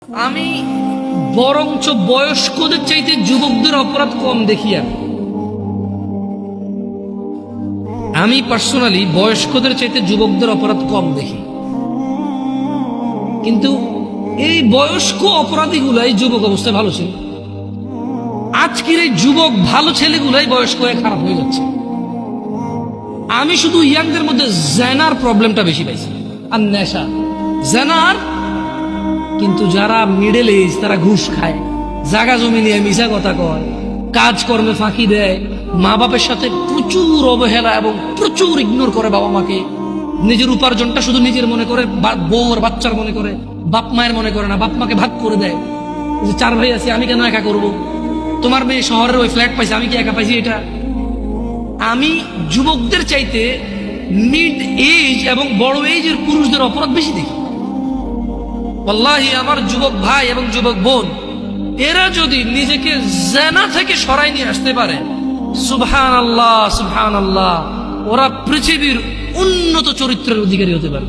আমি বরঞ্চ বয়স্কদের চাইতে যুবকদের অপরাধ কম দেখি। আমি পার্সোনালি বয়স্কদের চাইতে যুবকদের অপরাধ কম দেখি, কিন্তু এই বয়স্ক অপরাধীগুলাই যুবক অবস্থায় ভালো ছিল। আজকের এই যুবক ভালো ছেলেগুলাই বয়স্ক হয়ে খারাপ হয়ে যাচ্ছে। আমি শুধু ইয়াংদের মধ্যে জেনার প্রবলেমটা বেশি পাইছি, আর নেশা জেনার। কিন্তু যারা মিডল এজ তারা ঘুষ খায়, জাগা জমি নিয়ে মিশা কথা কয়, কাজকর্মে ফাঁকি দেয়, মা বাপের সাথে প্রচুর অবহেলা এবং প্রচুর ইগনোর করে বাবা মাকে। নিজের উপার্জনটা শুধু নিজের মনে করে, বউর বাচ্চার মনে করে, বাপ মায়ের মনে করে না। বাপ মাকে ভাগ করে দেয়, যে 4 ভাই আছে, আমি কেন একা করব? তোমার মেয়ে শহরের ওই ফ্ল্যাট পাইছে, আমি কি একা পাইছি? এটা আমি যুবকদের চাইতে মিড এজ এবং বড় এজের পুরুষদের অপরাধ বেশি দেখি। ওয়াল্লাহি আমার যুবক ভাই এবং যুবক বোন, এরা যদি নিজেকে জেনা থেকে সরাই নিয়ে আসতে পারে, সুবহানাল্লাহ সুবহানাল্লাহ, ওরা পৃথিবীর উন্নত চরিত্রের অধিকারী হতে পারে।